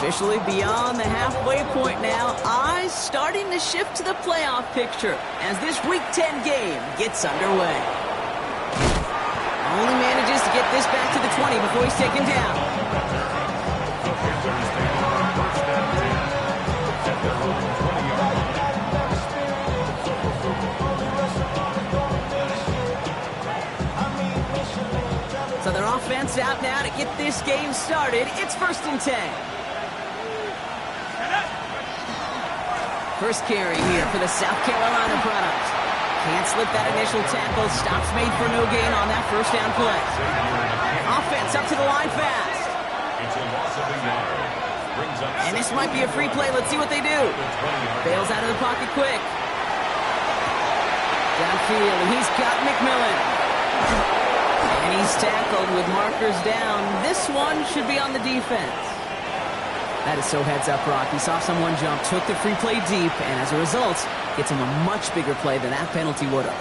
Officially beyond the halfway point now, eyes starting to shift to the playoff picture as this Week 10 game gets underway. Only manages to get this back to the 20 before he's taken down. So their offense out now to get this game started. It's 1st and 10. First carry here for the South Carolina product. Can't slip that initial tackle. Stops made for no gain on that first down play. Offense up to the line fast. And this might be a free play. Let's see what they do. Bails out of the pocket quick. Downfield, and he's got McMillan. And he's tackled with markers down. This one should be on the defense. That is so heads up, Rock. He saw someone jump, took the free play deep, and as a result, gets him a much bigger play than that penalty would have.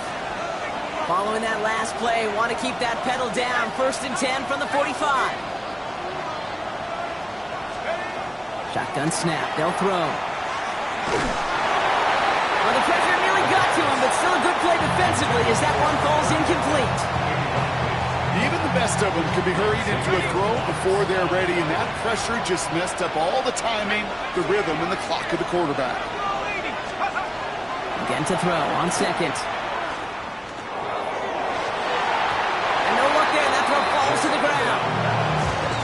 Following that last play, want to keep that pedal down. 1st and 10 from the 45. Shotgun snap. They'll throw. Well, the pressure nearly got to him, but still a good play defensively as that one falls incomplete. Even the best of them could be hurried into a throw before they're ready, and that pressure just messed up all the timing, the rhythm, and the clock of the quarterback. Again to throw on second. And no luck there. That throw falls to the ground.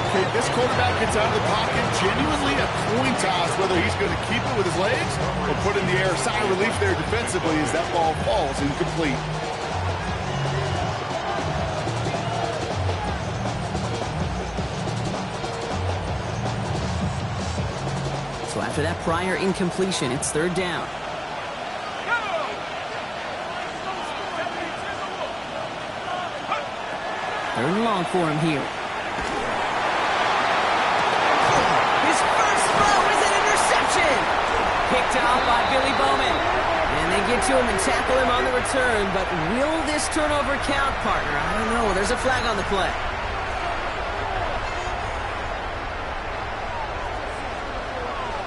Okay, this quarterback gets out of the pocket, genuinely a coin toss whether he's going to keep it with his legs or put in the air. Sigh of relief there defensively as that ball falls incomplete. So after that prior incompletion, it's 3rd down. 3rd and long for him here. His first throw is an interception. Picked off by Billy Bowman. And they get to him and tackle him on the return. But will this turnover count, partner? I don't know. There's a flag on the play.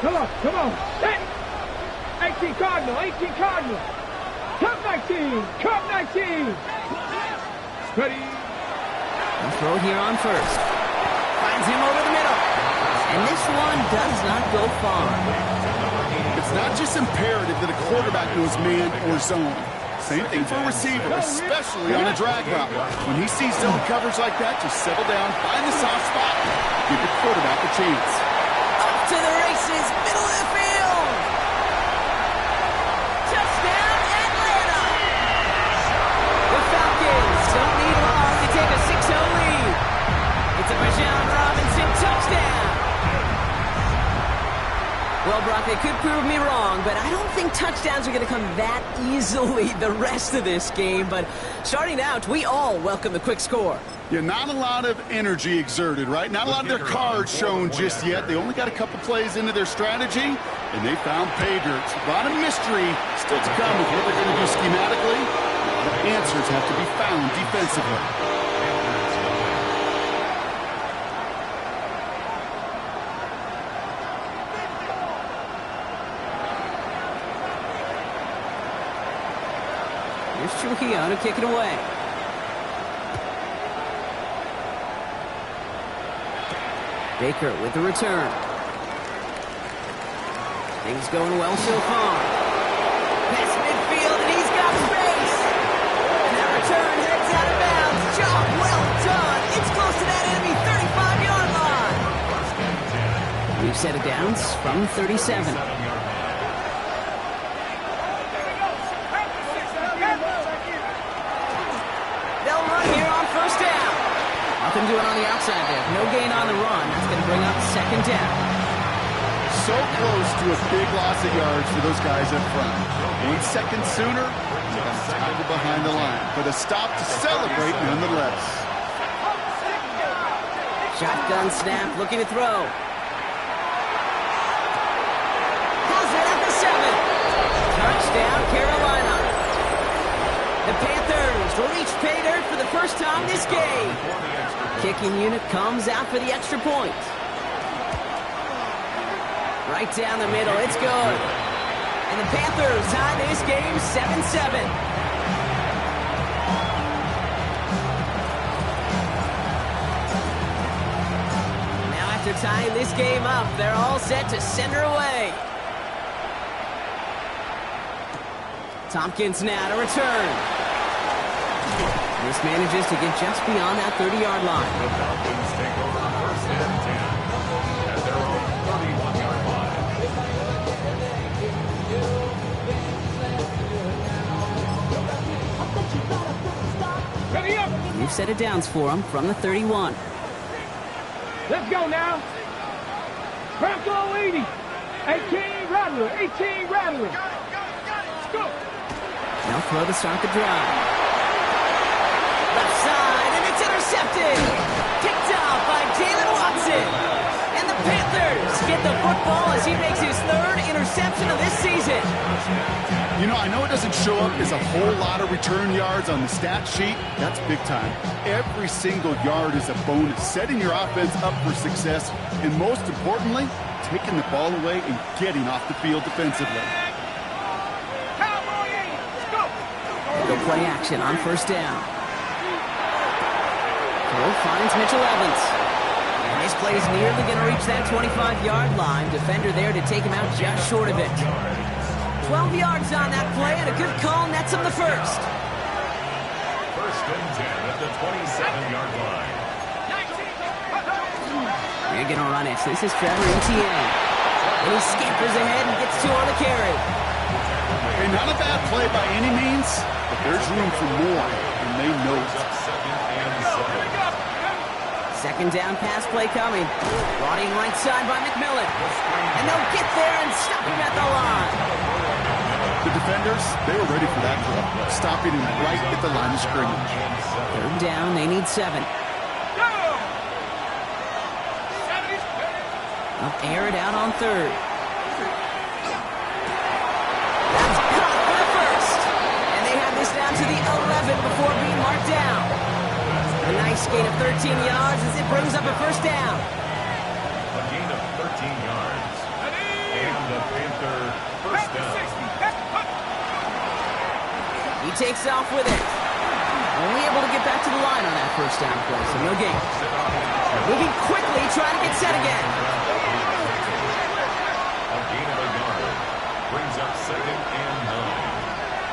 Come on. Hey! 18 Cardinal. Cup 19. Ready. And throw here on first. Finds him over the middle. And this one does not go far. It's not just imperative that a quarterback knows man or zone. Same thing for a receiver, especially on a drag route. When he sees zone coverage like that, just settle down, find the soft spot, give the quarterback a chance. To the races, middle of the field. Touchdown, Atlanta. The Falcons don't need long to take a 6-0 lead. It's a Bijan Robinson touchdown. Well, Brock, they could prove me wrong, but I don't think touchdowns are going to come that easily the rest of this game. But starting out, we all welcome the quick score. Yeah, not a lot of energy exerted, right? Not a lot of their cards shown just yet. They only got a couple plays into their strategy, and they found pay dirt. A lot of mystery still to come with what they're going to do schematically. The answers have to be found defensively. Here's Trujillo to kick it away. Baker with the return. Things going well so far. Pass midfield, and he's got space. And that return heads out of bounds. Job well done. It's close to that enemy 35-yard line. We've set it downs from 37. They'll run here on 1st down. Nothing doing on the outside there. No gain on the run. That's going to bring up 2nd down. So close to a big loss of yards for those guys up front. 1 second sooner, they got tackled behind the line. But a stop to celebrate nonetheless. Shotgun snap, looking to throw. Has it at the 7. Touchdown, Carolina. The Panthers will reach pay dirt for the first time this game. Kicking unit comes out for the extra point. Right down the middle. It's good. And the Panthers tie this game 7-7. Now after tying this game up, they're all set to send her away. Tompkins now to return. This manages to get just beyond that 30-yard line. The Falcons take over first and 10 at their own 31-yard line. Ready up. New set of downs for them from the 31. Let's go now. Bronco 80. 18 Rattler. 18 Rattler. Let's go. They'll throw to start the drive. Left side, and it's intercepted. Picked off by Jalen Watson. And the Panthers get the football as he makes his third interception of this season. You know, I know it doesn't show up as a whole lot of return yards on the stat sheet. That's big time. Every single yard is a bonus, setting your offense up for success, and most importantly, taking the ball away and getting off the field defensively. They'll play action on first down. Throw finds Mitchell Evans. And this play is nearly going to reach that 25-yard line. Defender there to take him out just short of it. 12 yards on that play, and a good call nets him the first. First and 10 at the 27-yard line. They're going to run it. This is Trevor Etienne. And he scampers ahead and gets two on the carry. Hey, not a bad play by any means, but there's room for more, and they know it. Second down pass play coming. Brought in right side by McMillan. And they'll get there and stop him at the line. The defenders, they were ready for that throw, stopping him right at the line of scrimmage. Third down, they need 7. Up, air it out on third. That's caught for the first. And they have this down to the 11 before being marked down. A nice gain of 13 yards as it brings up a first down. A gain of 13 yards. And the Panther first down. He takes off with it. Only able to get back to the line on that first down play, so no gain. Moving quickly, trying to get set again. A gain of a yard. Brings up second and 9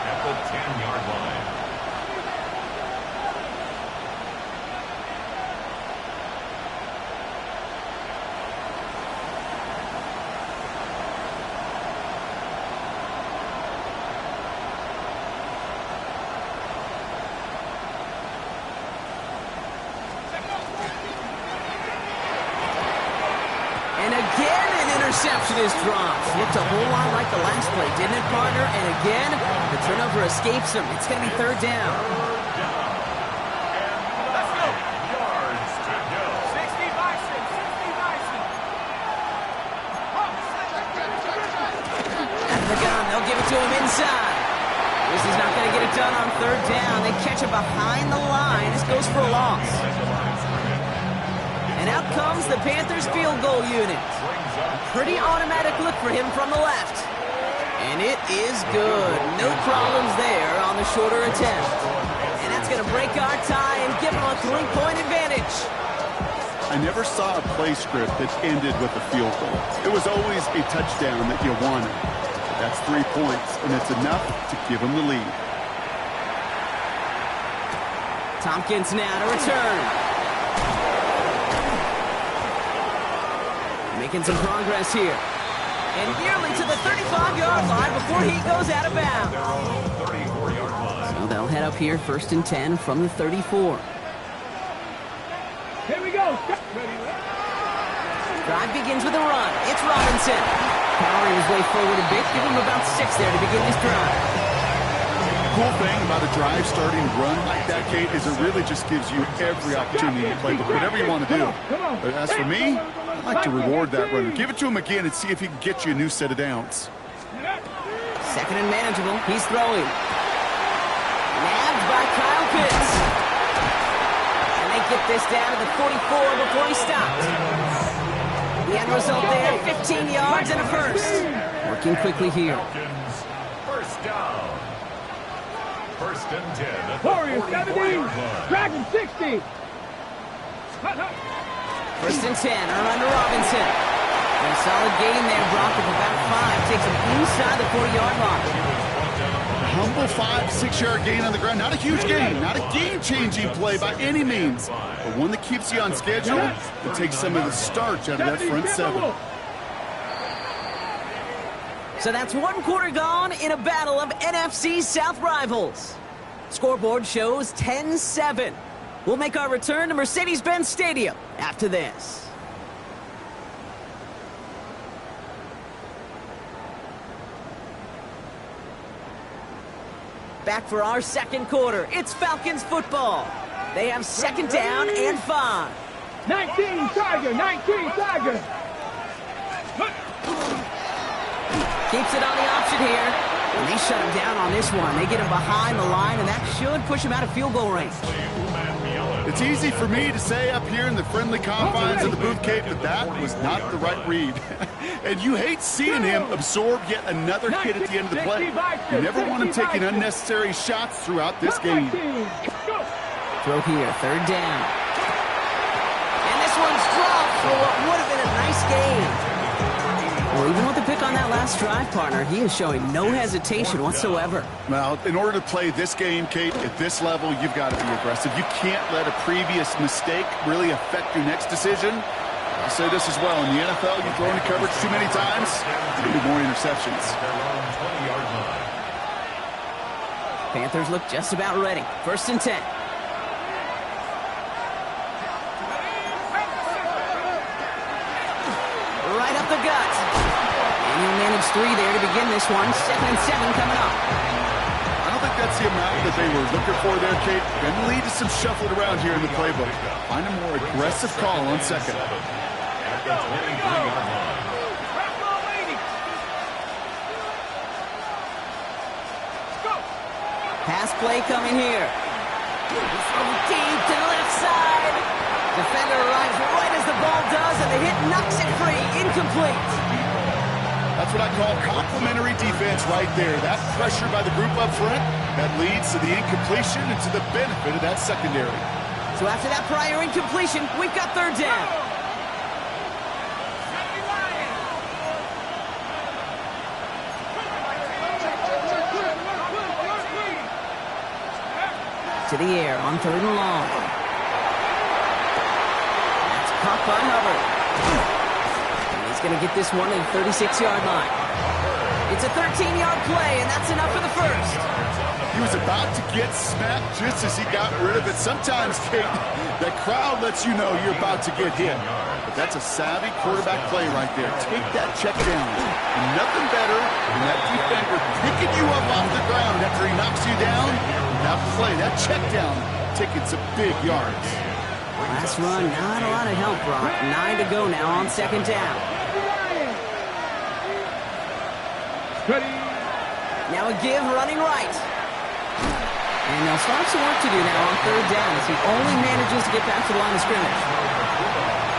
at the 10-yard line. Interception is dropped. Looked a whole lot like the last play, didn't it, partner? And again, the turnover escapes him. It's going to be third down. Let's go. Yards to go. 60 Bison. 60 Bison. At the gun, they'll give it to him inside. This is not going to get it done on third down. They catch it behind the line. This goes for a loss. And out comes the Panthers field goal unit. Pretty automatic look for him from the left. And it is good. No problems there on the shorter attempt. And that's going to break our tie and give him a 3-point advantage. I never saw a play script that ended with a field goal. It was always a touchdown that you wanted. But that's 3 points, and it's enough to give them the lead. Tompkins now to return. Making some progress here. And nearly to the 35-yard line before he goes out of bounds. So they'll head up here first and 10 from the 34. Here we go. Drive begins with a run. It's Robinson. Powering his way forward a bit. Give him about 6 there to begin this drive. The cool thing about a drive starting run like that, Kate, is it really just gives you every opportunity to play with whatever you want to do. But as for me, I like to reward that runner. Give it to him again and see if he can get you a new set of downs. Second and manageable. He's throwing. Nabbed by Kyle Pitts. And they get this down to the 44 before he stopped. The end result there, 15 15 yards and a first. Working quickly here. Falcons, first down. First and 10 at the Warriors 17, 44-yard line. Dragon 60. First and 10, Orlando Robinson. And a solid gain there, Brock, of about 5. Takes him inside the 40-yard line. Humble 5-6-yard gain on the ground. Not a huge gain, not a game-changing play by any means, but one that keeps you on schedule and takes some of the starch out of that front seven. So that's one quarter gone in a battle of NFC South rivals. Scoreboard shows 10-7. We'll make our return to Mercedes-Benz Stadium after this. Back for our second quarter. It's Falcons football. They have second down and 5. 19 Tiger, 19 Tiger. Keeps it on the option here. And they shut him down on this one. They get him behind the line, and that should push him out of field goal range. It's easy for me to say up here in the friendly confines of the booth, Kate, but that was not the right read. And you hate seeing him absorb yet another hit at the end of the play. You never want him taking unnecessary shots throughout this game. Throw here, third down. And this one's dropped for what would have been a nice gain. Well, even with the pick on that last drive, partner, he is showing no hesitation whatsoever. Well, in order to play this game, Kate, at this level, you've got to be aggressive. You can't let a previous mistake really affect your next decision. I'll say this as well. In the NFL, you throw into coverage too many times, there's going to be more interceptions. Panthers look just about ready. First and 10. Right up the gut. And he'll manage 3 there to begin this one. 2nd and 7 coming up. I don't think that's the amount that they were looking for there, Kate. Going to lead to some shuffling around here in the playbook. Find a more aggressive call on second. At the 23-yard line. Pass play coming here. He's going deep to the left side. Defender arrives right as the ball does, and the hit knocks it free. Incomplete. That's what I call complimentary defense right there. That pressure by the group up front, that leads to the incompletion and to the benefit of that secondary. So after that prior incompletion, we've got third down. To the air on third and long. That's caught by Hubbard. And he's going to get this one at the 36-yard line. It's a 13-yard play, and that's enough for the first. He was about to get smacked just as he got rid of it. Sometimes, Kate, that crowd lets you know you're about to get hit. But that's a savvy quarterback play right there. Take that check down. And nothing better than that defender picking you up off the ground after he knocks you down. That play, that check down, taking some big yards. Last run, not a lot of help, Brock. 9 to go now on second down. Now a give running right. And they'll start some work to do now on third down as he only manages to get past the line of scrimmage.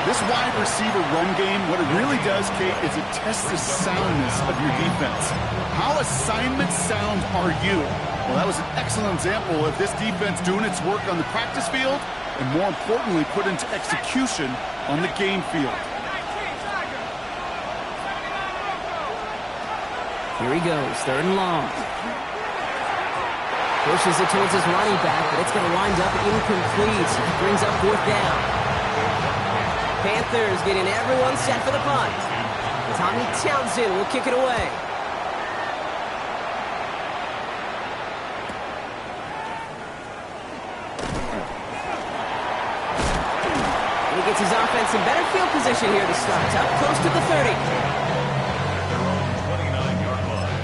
This wide receiver run game, what it really does, Kate, is it tests the soundness of your defense. How assignment sound are you? Well, that was an excellent example of this defense doing its work on the practice field and, more importantly, put into execution on the game field. Here he goes, third and long. Pushes it towards his running back, but it's going to wind up incomplete. Brings up fourth down. Panthers getting everyone set for the punt. Tommy Townsend will kick it away. He gets his offense in better field position here to start. Up close to the 30. 29-yard line.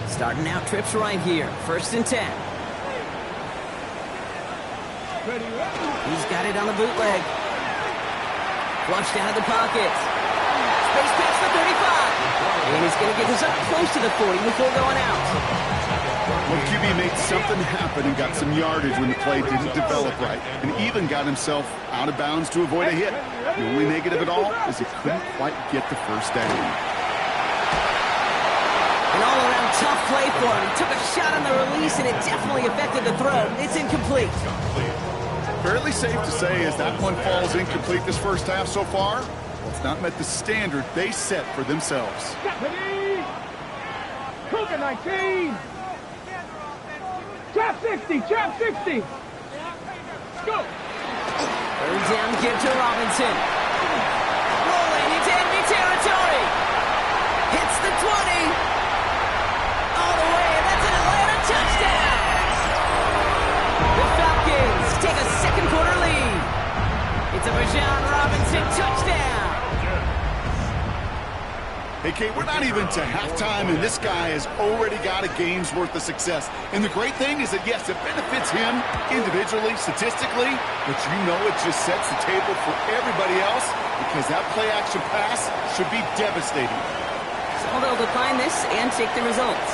Starting out trips right here. First and 10. He's got it on the bootleg. Flushed out of the pocket. Space past the 35. And he's going to get this up close to the 40 before going out. Well, QB made something happen and got some yardage when the play didn't develop right, and even got himself out of bounds to avoid a hit. The only negative at all is he couldn't quite get the first down. An all-around tough play for him. He took a shot on the release, and it definitely affected the throw. It's incomplete. Fairly safe to say as that one falls incomplete this first half so far, well, it's not met the standard they set for themselves. Deputy! Cougar 19! Trap 60! Trap 60! Go! Third down, give to Robinson. Rolling into enemy territory. Hits the 20. All the way, and that's an Atlanta touchdown. The Falcons take a second quarter lead. It's a Bijan Robinson touchdown. Hey, Kate, we're not even to halftime, and this guy has already got a game's worth of success. And the great thing is that, yes, it benefits him individually, statistically, but you know it just sets the table for everybody else because that play-action pass should be devastating. So they'll define this and take the results.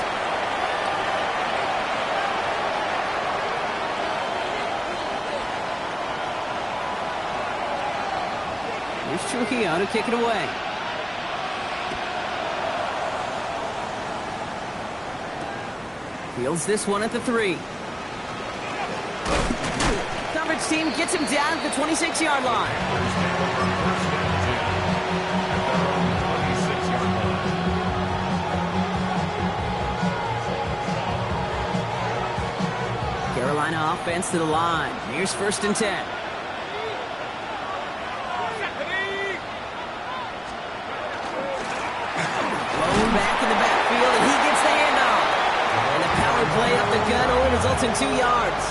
Here's Trujillo to kick it away. Fields this one at the 3. Coverage team gets him down at the 26-yard line. Carolina offense to the line. Here's 1st and 10. Blown back in the backfield, and he gets the handoff. And the power play up the gut only results in 2 yards.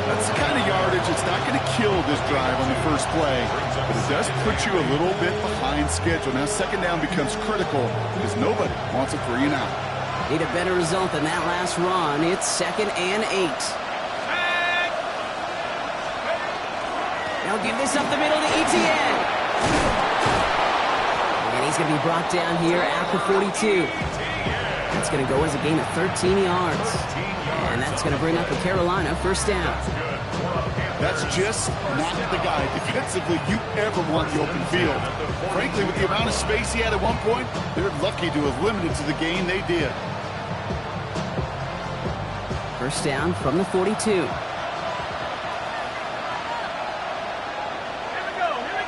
That's the kind of yardage that's not going to kill this drive on the first play, but it does put you a little bit behind schedule. Now, second down becomes critical because nobody wants a 3 and out. Need a better result than that last run. It's 2nd and 8. They'll give this up the middle to ETN. And he's going to be brought down here at the 42. That's going to go as a gain of 13 yards. And that's going to bring up a Carolina 1st down. That's just not the guy defensively you ever want the open field. Frankly, with the amount of space he had at one point, they're lucky to have limited to the gain they did. 1st down from the 42. Here we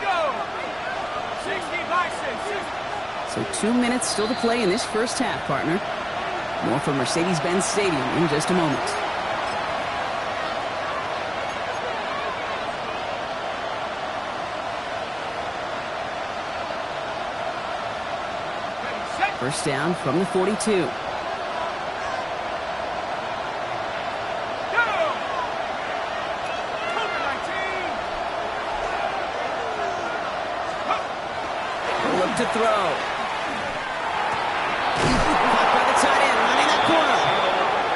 go! 60 by 6. So 2 minutes still to play in this first half, partner. More from Mercedes-Benz Stadium in just a moment. First down from the 42. Look to throw. Caught by the tight end, running that corner.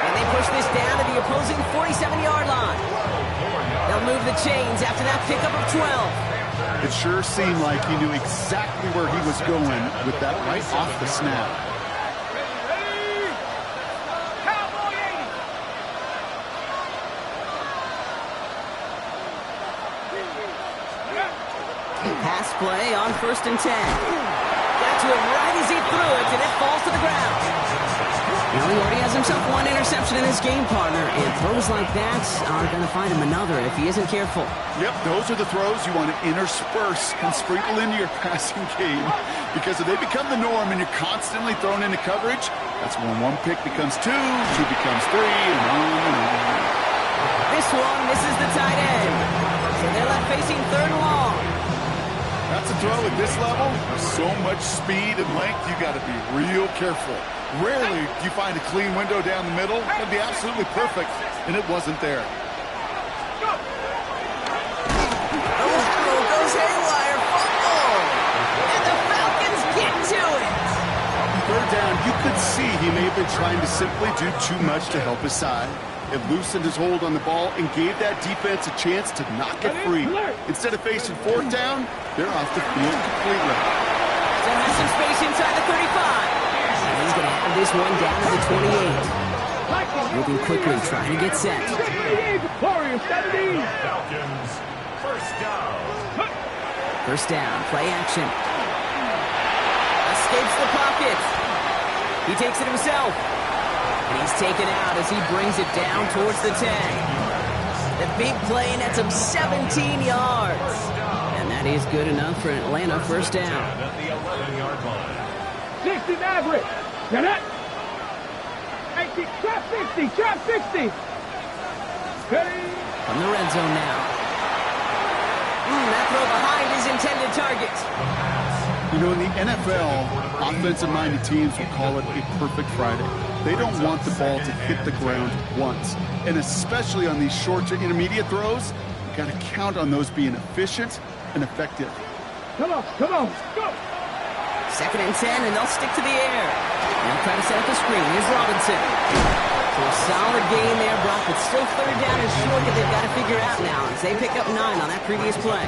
And they push this down to the opposing 47-yard line. They'll move the chains after that pickup of 12. It sure seemed like he knew exactly where he was going with that right off the snap. Pass play on 1st and 10. Got to him right as he threw it, and it falls to the ground. Now he already has himself one interception in his game, partner, and throws like that are going to find him another if he isn't careful. Yep, those are the throws you want to intersperse and sprinkle into your passing game, because if they become the norm and you're constantly thrown into coverage, that's when 1 pick becomes 2, 2 becomes 3, and on and on. This one misses the tight end, so they're left facing 3rd and long. That's a throw at this level. So much speed and length, you got to be real careful. Rarely do you find a clean window down the middle. That'd be absolutely perfect, and it wasn't there. Goes haywire, fumble, and the Falcons get to it. 3rd down, you could see he may have been trying to simply do too much to help his side. It loosened his hold on the ball and gave that defense a chance to knock it free. Instead of facing 4th down, they're off the field completely. So has some space inside the 35. And he's going to have this one down to the 28. Moving quickly, trying to get set. Victorious, 70. Falcons, first down. First down, play action. Escapes the pocket. He takes it himself. And he's taken out as he brings it down towards the 10. The big play nets him 17 yards. And that is good enough for an Atlanta first down. At the 11-yard line. 60 Maverick. Get it. 80, trap 60, trap 60. Ready. From the red zone now. That throw behind his intended target. You know, in the NFL, offensive-minded teams will call it a perfect Friday. They don't want the ball to hit the ground once. And especially on these short to intermediate throws, you've got to count on those being efficient and effective. Come on, go. 2nd and 10, and they'll stick to the air. They'll try to set up the screen. Here's Robinson. So a solid gain there, Brock, but still 3rd down and short that they've got to figure out now as they pick up 9 on that previous play.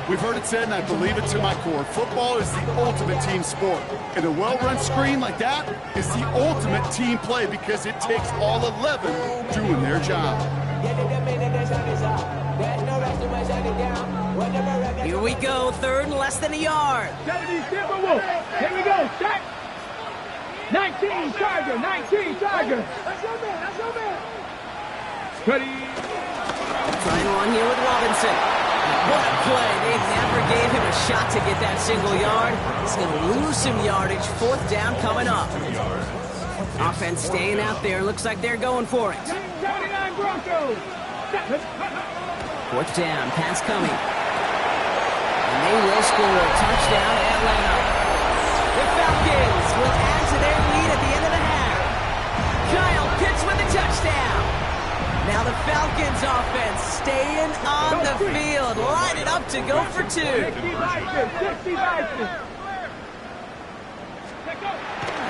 We've heard it said, and I believe it to my core, football is the ultimate team sport. And a well-run screen like that is the ultimate team play because it takes all 11 doing their job. Here we go, 3rd and less than a yard. 70 Timberwolves. Here we go, set. 19 Tiger, 19 Tiger. That's your man. Ready. Trying one here with Robinson. What a play. They never gave him a shot to get that single yard. He's going to lose some yardage. 4th down coming up. Offense staying out there. Looks like they're going for it. 79 Broncos. 4th down. Pass coming. And they will score a touchdown to Atlanta. The Falcons will add to their lead at the end of the half. Kyle Pitts with a touchdown. Now the Falcons offense staying on the field. Line it up to go for 2. 60 Bison.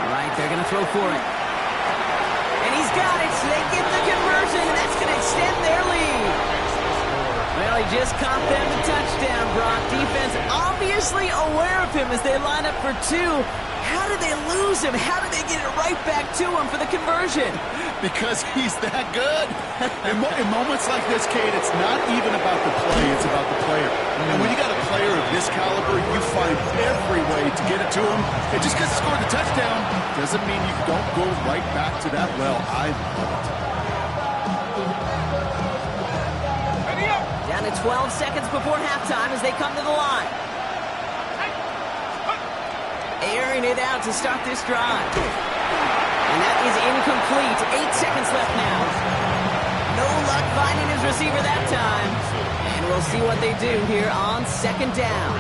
All right, they're going to throw for it. And he's got it. So they get the conversion. And that's going to extend their lead. Well, he just caught them the touchdown, Brock. Defense obviously aware of him as they line up for 2. How did they lose him? How did they get it right back to him for the conversion? Because he's that good. In moments like this, Kate, it's not even about the play, it's about the player. And when you got a player of this caliber, you find every way to get it to him. And just because he scored the touchdown doesn't mean you don't go right back to that well. I love it. Down to 12 seconds before halftime as they come to the line. Airing it out to start this drive. And that is incomplete. 8 seconds left now. No luck finding his receiver that time. And we'll see what they do here on 2nd down.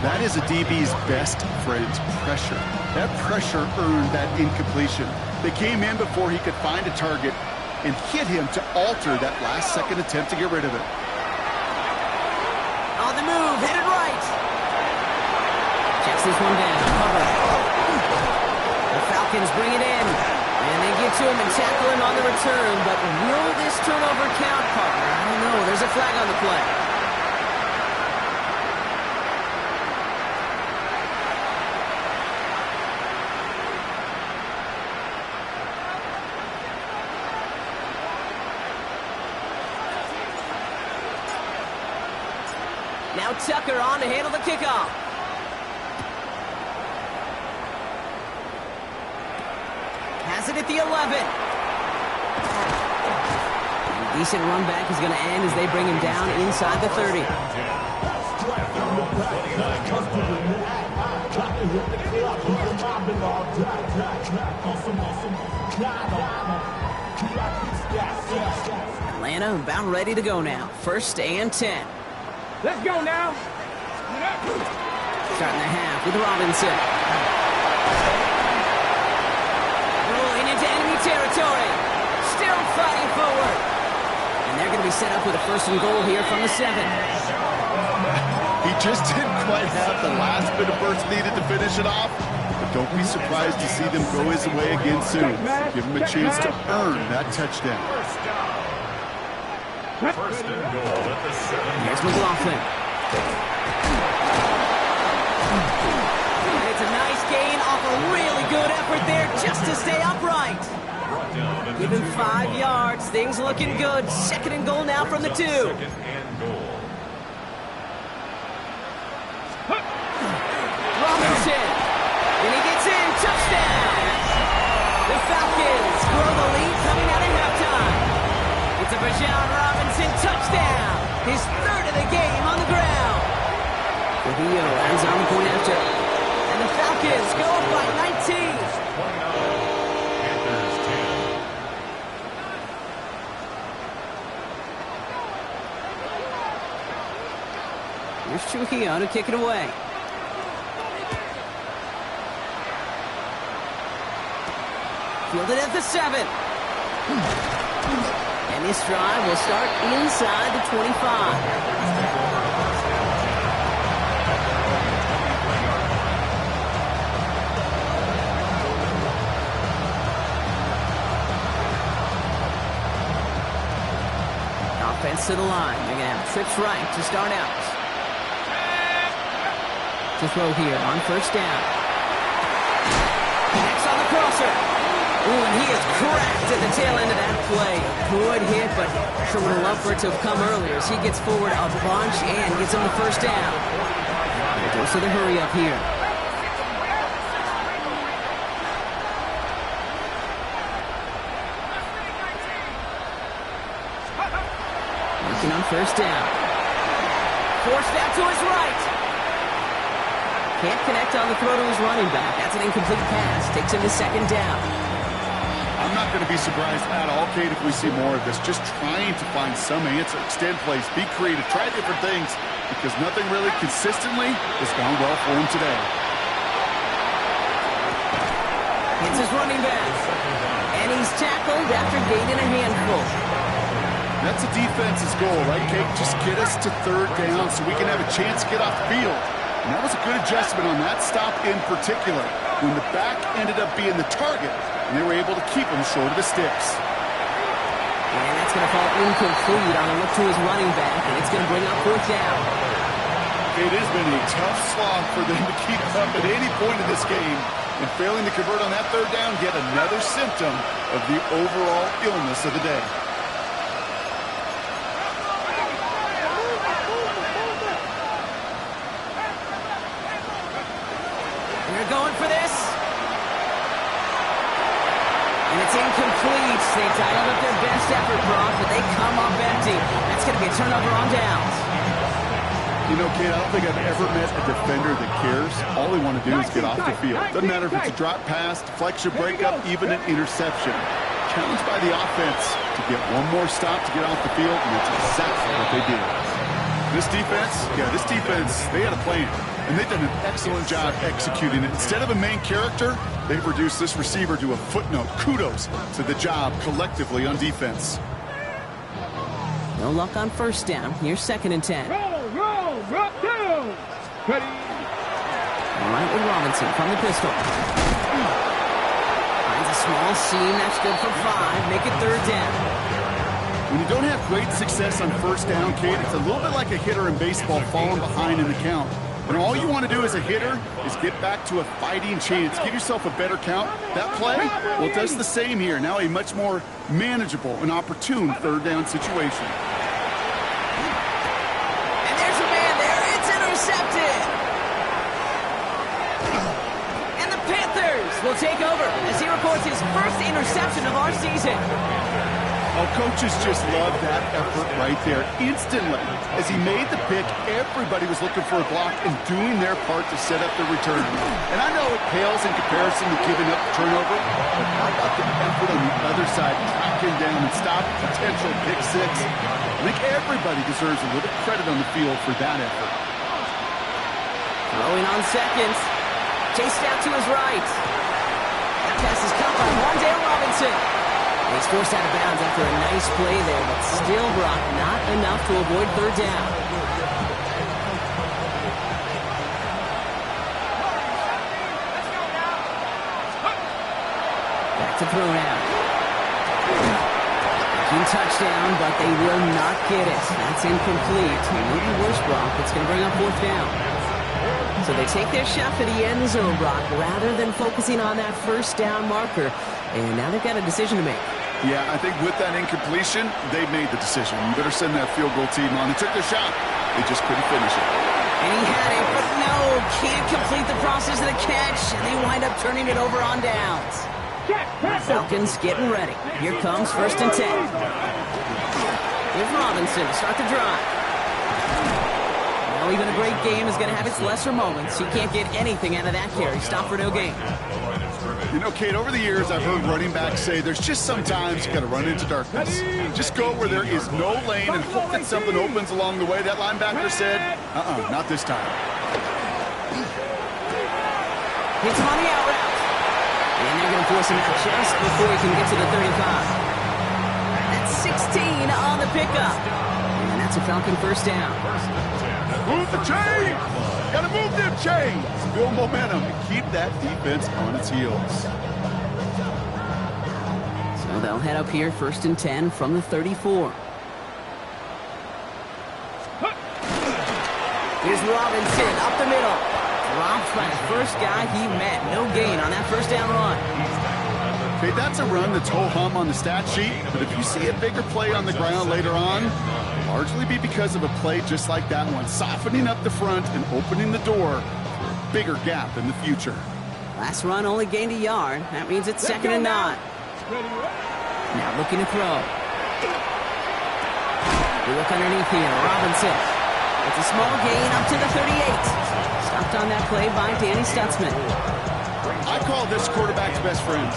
That is a DB's best friend, pressure. That pressure earned that incompletion. They came in before he could find a target and hit him to alter that last-second attempt to get rid of it. On the move, headed right. Checks this one down, cover. The Falcons bring it in, and they get to him and tackle him on the return, but will this turnover count, partner? I don't know. There's a flag on the play. Now Tucker on to handle the kickoff. Has it at the 11. A decent run back is going to end as they bring him down inside the 30. Atlanta about ready to go now. 1st and 10. Let's go now. Starting the half with Robinson. Rolling into enemy territory. Still fighting forward. And they're going to be set up with a 1st and goal here from the 7. He just didn't quite have the last bit of burst needed to finish it off. But don't be surprised to see them go his way again soon. Give him a chance to earn that touchdown. 1st and goal at the 7. Here's McLaughlin. And it's a nice gain off a really good effort there just to stay upright. brought down at Give the him 5 2-yard line. yards. Things looking good. Second and goal now from the 2. Second and goal. Robinson. And he gets in. Touchdown. The Falcons grow the lead coming out of halftime. It's a Bijan Robinson touchdown. His 3rd of the game on the ground. Trujillo lands on the point after. And the Falcons go up by 19. 29. Panthers 10. Here's Trujillo to kick it away. Fielded at the 7. And this drive will start inside the 25. Offense to the line. They're going to have trips right to start out. To throw here on first down. Next on the crosser. Ooh, and he is cracked at the tail end of that play. Good hit, but sure would have loved for it to have come earlier as he gets forward a bunch and gets him the first down. Goes to the hurry up here. Working on first down. Forced out to his right. Can't connect on the throw to his running back. That's an incomplete pass. Takes him to second down. I'm not going to be surprised at all, Kate, if we see more of this. Just trying to find some answer, extend plays, be creative, try different things, because nothing really consistently has gone well for him today. Hits his running back. And he's tackled after gaining a handful. That's a defense's goal, right, Kate? Just get us to third down so we can have a chance to get off the field. And that was a good adjustment on that stop in particular, when the back ended up being the target, and they were able to keep him short of the sticks. And that's going to fall incomplete on a look to his running back, and it's going to bring up fourth down. It has been a tough slog for them to keep up at any point in this game, and failing to convert on that third down, yet another symptom of the overall illness of the day. They're going for this. And it's incomplete. They dialed up their best effort, Brock, but they come up empty. That's going to be a turnover on downs. You know, Kate, I don't think I've ever met a defender that cares. All they want to do is get off the field. Doesn't matter if it's a drop pass, deflection, breakup, even an interception. Challenged by the offense to get one more stop to get off the field, and that's exactly what they did. This defense, they had a plan, and they've done an excellent job executing it. Instead of a main character, they've reduced this receiver to a footnote. Kudos to the job collectively on defense. No luck on first down. Here's second and 10. Roll, down. Ready. All right with Robinson from the pistol. Finds a small seam. That's good for 5. Make it third down. When you don't have great success on first down, Kate, it's a little bit like a hitter in baseball falling behind in the count. And all you want to do as a hitter is get back to a fighting chance. Give yourself a better count. That play, well, it does the same here. Now a much more manageable and opportune third down situation. And there's a man there. It's intercepted. And the Panthers will take over as he records his first interception of our season. Oh, coaches just love that effort right there. Instantly, as he made the pick, everybody was looking for a block and doing their part to set up the return. And I know it pales in comparison to giving up the turnover, but how about the effort on the other side, tracking down and stop potential pick six? I think everybody deserves a little credit on the field for that effort. Throwing on seconds. Chased out to his right. That pass is caught by Wandale Robinson. He's forced out of bounds after a nice play there, but still, Brock, not enough to avoid third down. Back to throw now. Team touchdown, but they will not get it. That's incomplete. Maybe worse, Brock. It's going to bring up fourth down. So they take their shot for the end zone, Brock, rather than focusing on that first down marker. And now they've got a decision to make. Yeah, I think with that incompletion, they made the decision. You better send that field goal team on. They took their shot. They just couldn't finish it. And he had it, but no, can't complete the process of the catch. And they wind up turning it over on downs. Falcons getting ready. Here comes 1st and 10. Here's Robinson to start the drive. Well, even a great game is going to have its lesser moments. He can't get anything out of that carry. Stop for no gain. You know, Kate, over the years, I've heard running backs say there's just sometimes you got to run into darkness. Just go where there is no lane and hope that something opens along the way. That linebacker said, not this time. Hits him on the out route. And they're going to force him out just before he can get to the 35. That's 16 on the pickup. And that's a Falcon 1st down. Move the chains! Gotta move them chains! Build momentum and keep that defense on its heels. So they'll head up here 1st and 10 from the 34. Here's Robinson up the middle. Dropped by the first guy he met. No gain on that 1st down run. Okay, that's a run that's ho-hum on the stat sheet, but if you see a bigger play on the ground later on, largely be because of a play just like that one, softening up the front and opening the door for a bigger gap in the future. Last run only gained a yard. That means it's 2nd and 9. Now looking to throw. We look underneath here. Robinson. It's a small gain up to the 38. Stopped on that play by Danny Stutzman. I call this quarterback's best friend.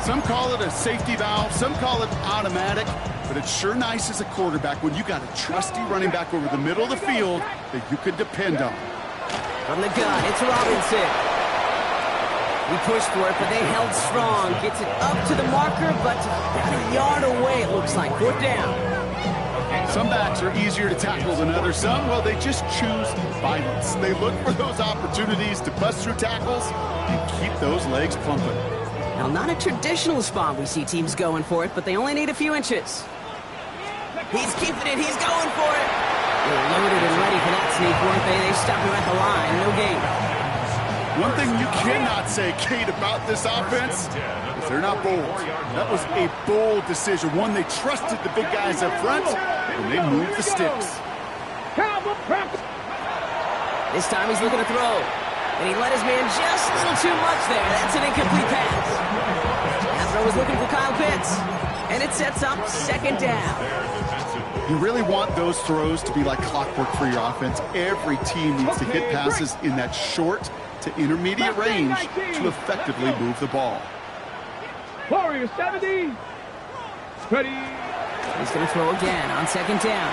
Some call it a safety valve, some call it automatic, but it's sure nice as a quarterback when you got a trusty running back over the middle of the field that you could depend on. From the gun, it's Robinson. He pushed for it, but they held strong. Gets it up to the marker, but about a yard away, it looks like. 4th down. Some backs are easier to tackle than others. Some, well, they just choose violence. They look for those opportunities to bust through tackles and keep those legs pumping. Now, not a traditional spot we see teams going for it, but they only need a few inches. He's keeping it. He's going for it. They were loaded and ready for that sneak, weren't they? They stopped him at the line. No gain. One thing you cannot say, Kate, about this offense is they're not bold. That was a bold decision. One, they trusted the big guys up front, and they moved the sticks. This time he's looking to throw. And he let his man just a little too much there. That's an incomplete pass. That throw was looking for Kyle Pitts. And it sets up 2nd down. You really want those throws to be like clockwork for your offense. Every team needs to hit passes in that short to intermediate range to effectively move the ball. Warrior 70. Ready. He's going to throw again on 2nd down.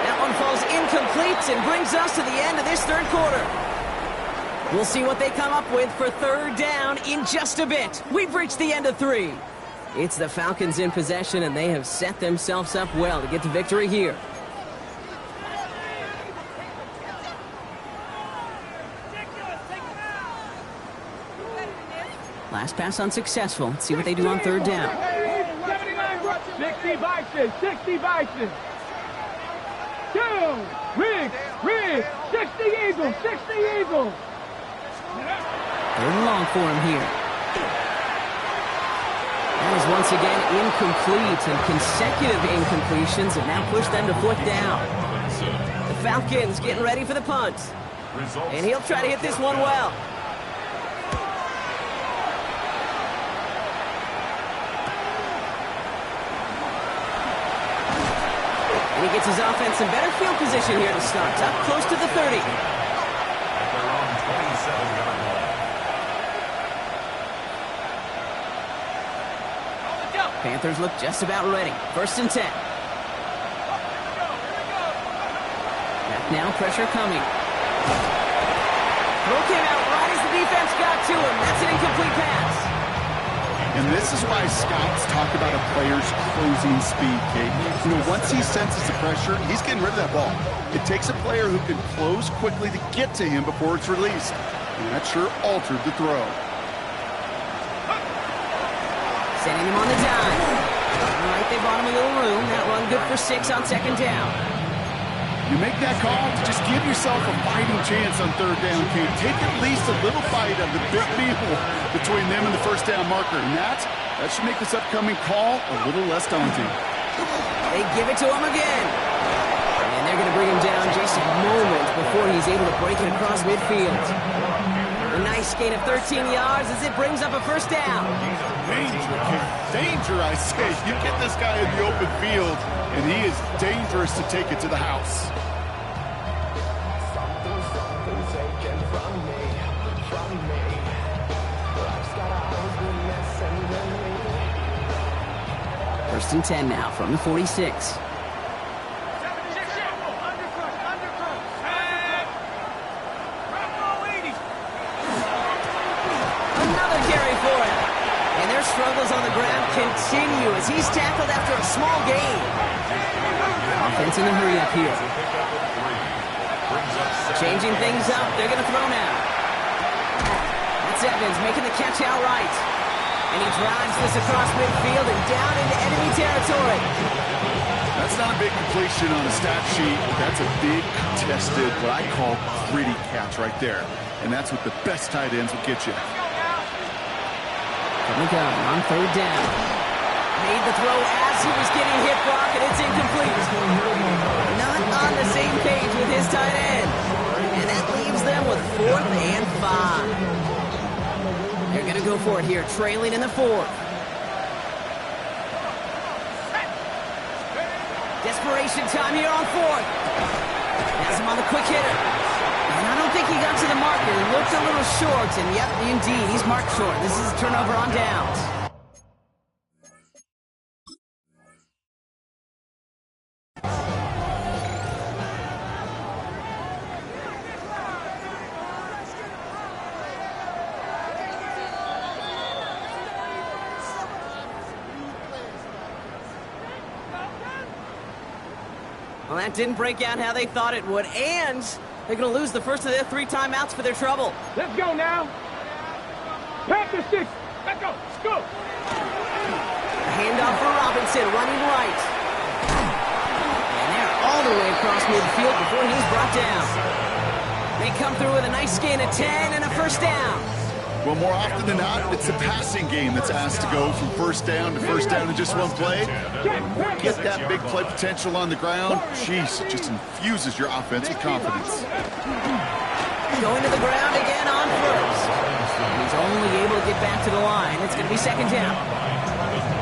That one falls incomplete and brings us to the end of this 3rd quarter. We'll see what they come up with for 3rd down in just a bit. We've reached the end of 3. It's the Falcons in possession, and they have set themselves up well to get the victory here. Last pass unsuccessful. Let's see what they do on 3rd down. 60 Bison, 60 Bison. 2, Riggs, 60 Eagles, 60 Eagles. 3rd and long for him here. That is once again incomplete, and consecutive incompletions have now pushed them to 4th down. The Falcons getting ready for the punt. And he'll try to hit this one well. And he gets his offense in better field position here to start. Up close to the 30. At their own 27-yard line. Panthers look just about ready. 1st and 10. Back now, pressure coming. Throw came out right as the defense got to him. That's an incomplete pass. And this is why scouts talk about a player's closing speed, Kate. You know, once he senses the pressure, he's getting rid of that ball. It takes a player who can close quickly to get to him before it's released. And that sure altered the throw. Sending him on the dime. All right, they bought him a little room. That run good for 6 on 2nd down. You make that call to just give yourself a fighting chance on third down, Kate. Take at least a little bite of the big meal between them and the first down marker. And that should make this upcoming call a little less daunting. They give it to him again. And they're going to bring him down just a moment before he's able to break it across midfield. A nice gain of 13 yards as it brings up a first down. Danger, Kate. Danger, I say. You get this guy in the open field, and he is dangerous to take it to the house. First and 10 now from the 46. Struggles on the ground continue as he's tackled after a small gain. Offense in a hurry up here. Changing things up. They're going to throw now. That's Evans making the catch outright. And he drives this across midfield and down into enemy territory. That's not a big completion on the stat sheet. That's a big contested, what I call gritty catch right there. And that's what the best tight ends will get you. Here we go on third down. Made the throw as he was getting hit, Brock, and it's incomplete. Not on the same page with his tight end. And that leaves them with 4th and 5. They're going to go for it here, trailing in the 4th. Desperation time here on 4th. Has him on the quick hitter. And I don't think he got to the marker. He looked a little short, and yep, indeed, he's marked short. This is a turnover on downs. Well, that didn't break out how they thought it would, and they're going to lose the first of their 3 timeouts for their trouble. Let's go now. Pack the 6. Let's go. Let's go. A handoff for Robinson, running right. And they're all the way across midfield before he's brought down. They come through with a nice gain of 10 and a first down. Well, more often than not, it's the passing game that's asked to go from first down to first down in just one play. Get that big play potential on the ground. Jeez, it just infuses your offense with confidence. Going to the ground again on first. He's only able to get back to the line. It's going to be second down.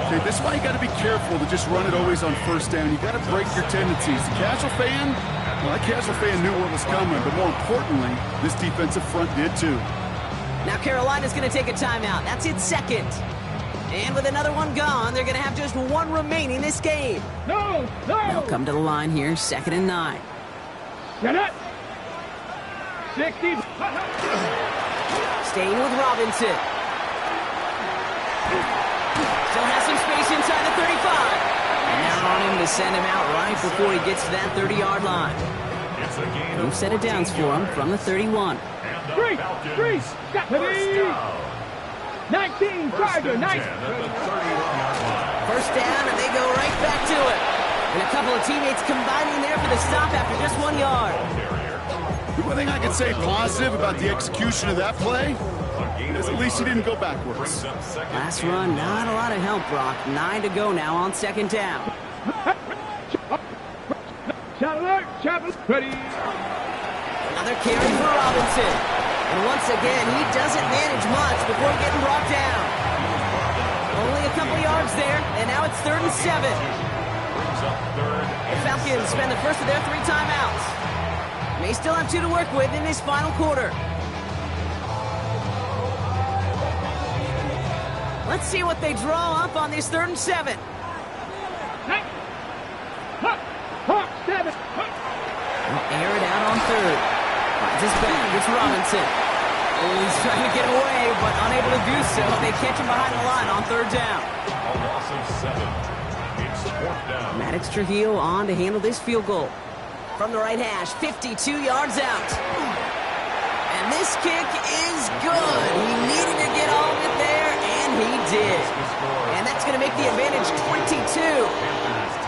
Okay, this is why you got to be careful to just run it always on first down. You got to break your tendencies. The casual fan, well, that casual fan knew what was coming, but more importantly, this defensive front did too. Now Carolina's going to take a timeout. That's its second. And with another one gone, they're going to have just 1 remaining this game. No. They'll come to the line here, 2nd and 9. Get it. 60. Staying with Robinson. Still has some space inside the 35. And now on him to send him out right before he gets to that 30-yard line. Move set of downs for him from the 31. 3. 19, Charger, 19. First down, and they go right back to it. And a couple of teammates combining there for the stop after just 1 yard. The one thing I can say positive about the execution of that play is at least he didn't go backwards. Last run, not a lot of help, Brock. 9 to go now on second down. Shot alert, ready. Another carry for Robinson. And once again, he doesn't manage much before getting brought down. Only a couple yards there, and now it's 3rd and 7. The Falcons spend the first of their 3 timeouts. They still have 2 to work with in this final quarter. Let's see what they draw up on this 3rd and 7. 7. Air it out on 3rd. Finds his back. It's Robinson. Oh, he's trying to get away, but unable to do so. They catch him behind the line on 3rd down. A loss of 7. It's 4th down. Maddox Trujillo on to handle this field goal. From the right hash, 52 yards out. And this kick is good. He needed to get all of it there, and he did. And that's going to make the advantage 22.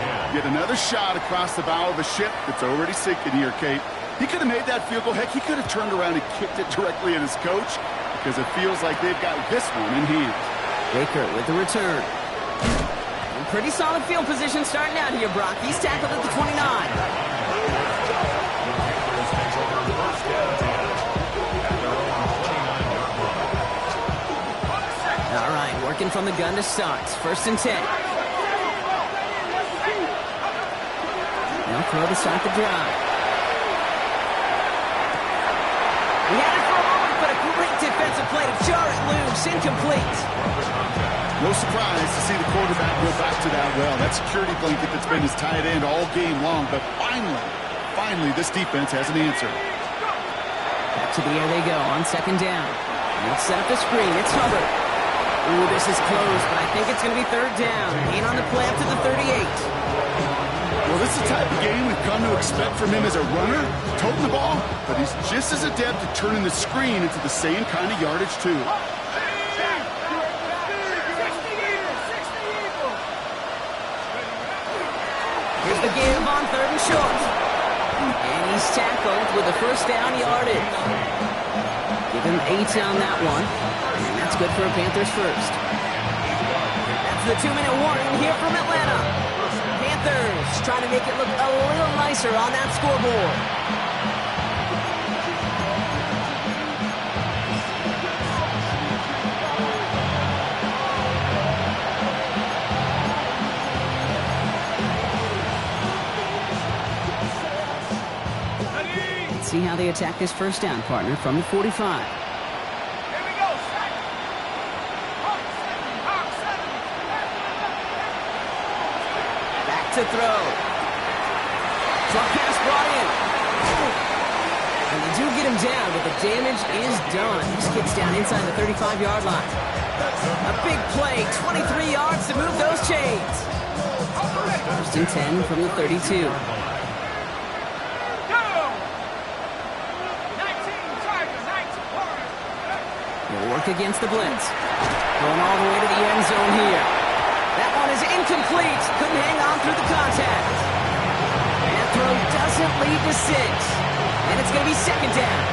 10. Yet another shot across the bow of a ship that's already sinking here, Kate. He could have made that field goal. Heck, he could have turned around and kicked it directly at his coach because it feels like they've got this one in hand. Baker with the return. Pretty solid field position starting out here, Brock. He's tackled at the 29. All right, working from the gun to start. 1st and 10. They'll throw to start the drive. He had it for a moment, but a great defensive play to jar it loose. Incomplete. No surprise to see the quarterback go back to that well. That security blanket that's been his tight end all game long. But finally, this defense has an answer. Back to the air they go on 2nd down. Let's set up the screen. It's Hubbard. Ooh, this is close, but I think it's going to be 3rd down. In on the play up to the 38. Well, this is the type of game we've come to expect from him as a runner, toting the ball, but he's just as adept at turning the screen into the same kind of yardage, too. Here's the give on 3rd and short. And he's tackled with the 1st down yardage. Give him 8 on that one. And that's good for a Panthers first. That's the 2-minute warning here from Atlanta. Panthers trying to make it look a little nicer on that scoreboard. See how they attack this 1st down, partner, from the 45. Here we go, set. Back to throw. Drop pass brought in. And they do get him down, but the damage is done. This kid's down inside the 35-yard line. A big play, 23 yards to move those chains. 1st and 10 from the 32. Work against the blitz. Going all the way to the end zone here. That one is incomplete. Couldn't hang on through the contact. That throw doesn't lead to 6. And it's going to be 2nd down.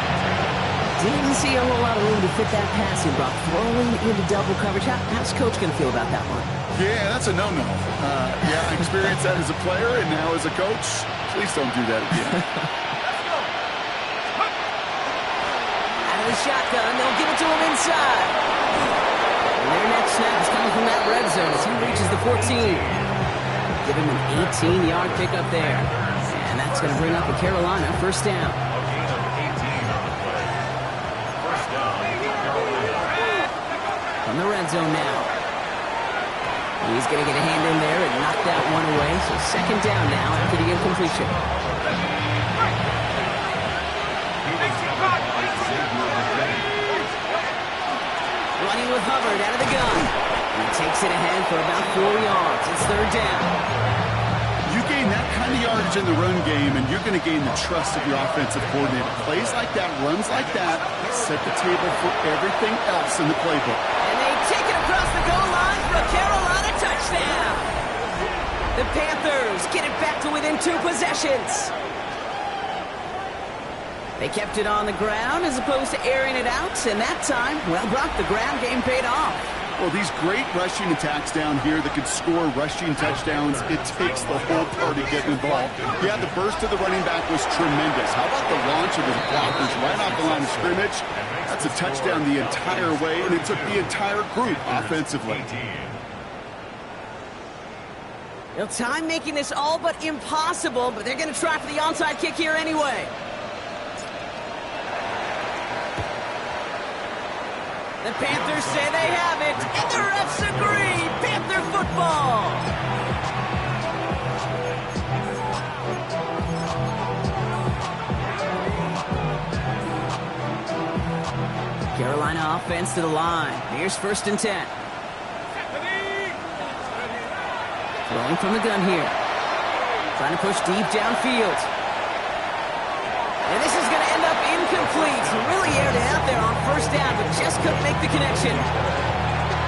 Didn't see a whole lot of room to fit that passing, Brock. Throwing into double coverage. How's Coach going to feel about that one? Yeah, that's a no-no. Yeah, I experienced that as a player and now as a coach. Please don't do that again. The shotgun, they'll give it to him inside. And their next snap is coming from that red zone as he reaches the 14. Give him an 18-yard pickup there. And that's going to bring up a Carolina 1st down. From the red zone now. He's going to get a hand in there and knock that one away. So 2nd down now after the incompletion. Running with Hubbard out of the gun. He takes it ahead for about 4 yards. It's 3rd down. You gain that kind of yardage in the run game, and you're going to gain the trust of your offensive coordinator. Plays like that, runs like that, set the table for everything else in the playbook. And they take it across the goal line for a Carolina touchdown. The Panthers get it back to within 2 possessions. They kept it on the ground as opposed to airing it out, and that time, well, Brock, the ground game paid off. Well, these great rushing attacks down here that can score rushing touchdowns, it takes the whole party getting involved. Yeah, the burst of the running back was tremendous. How about the launch of his blockers right off the line of scrimmage? That's a touchdown the entire way, and it took the entire group offensively. Well, time making this all but impossible, but they're going to try for the onside kick here anyway. The Panthers say they have it, and the refs agree. Panther football. Carolina offense to the line. Here's 1st and 10. Throwing from the gun here. Trying to push deep downfield. And this is going to end up incomplete. Really aired it out there on 1st down, but just couldn't make the connection.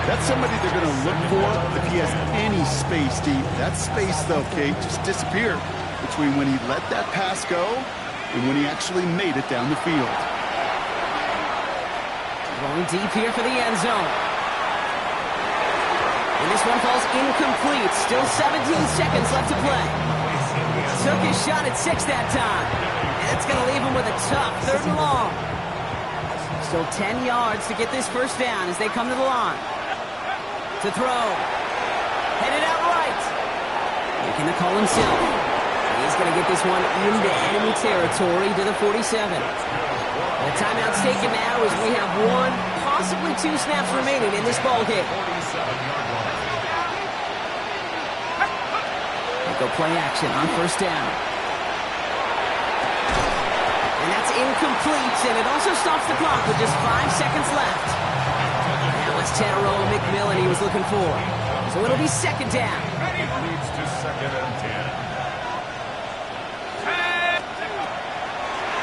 That's somebody they're going to look for if he has any space deep. That space, though, Kate, just disappeared between when he let that pass go and when he actually made it down the field. Going deep here for the end zone. And this one falls incomplete. Still 17 seconds left to play. Took his shot at 6 that time. And it's going to leave him with a tough 3rd and long. Still 10 yards to get this first down as they come to the line. To throw. Headed out right. Making the call himself. He's going to get this one into enemy territory to the 47. The timeout's taken now as we have 1, possibly 2 snaps remaining in this ball game. Go play action on first down. And that's incomplete, and it also stops the clock with just 5 seconds left. That was Tyrone McMillan he was looking for. So it'll be 2nd down. It leads to 2nd and 10.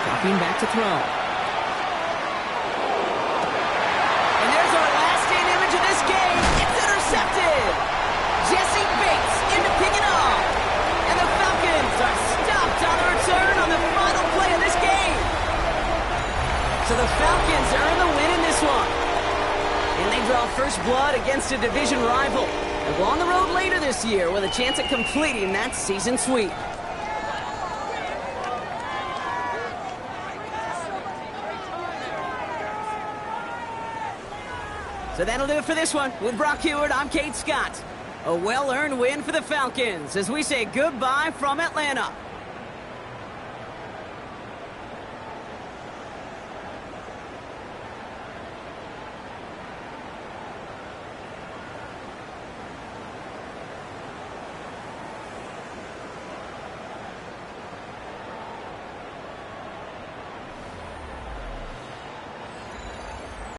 Dropping back to throw. And there's our last-in image of this game. It's intercepted. Jesse Bates in to pick it off. And the Falcons are stopped on the return on the final play of this game. So the Falcons earn the win in this one. And they draw first blood against a division rival. They'll go on the road later this year with a chance at completing that season sweep. So that'll do it for this one. With Brock Heward, I'm Kate Scott. A well-earned win for the Falcons as we say goodbye from Atlanta.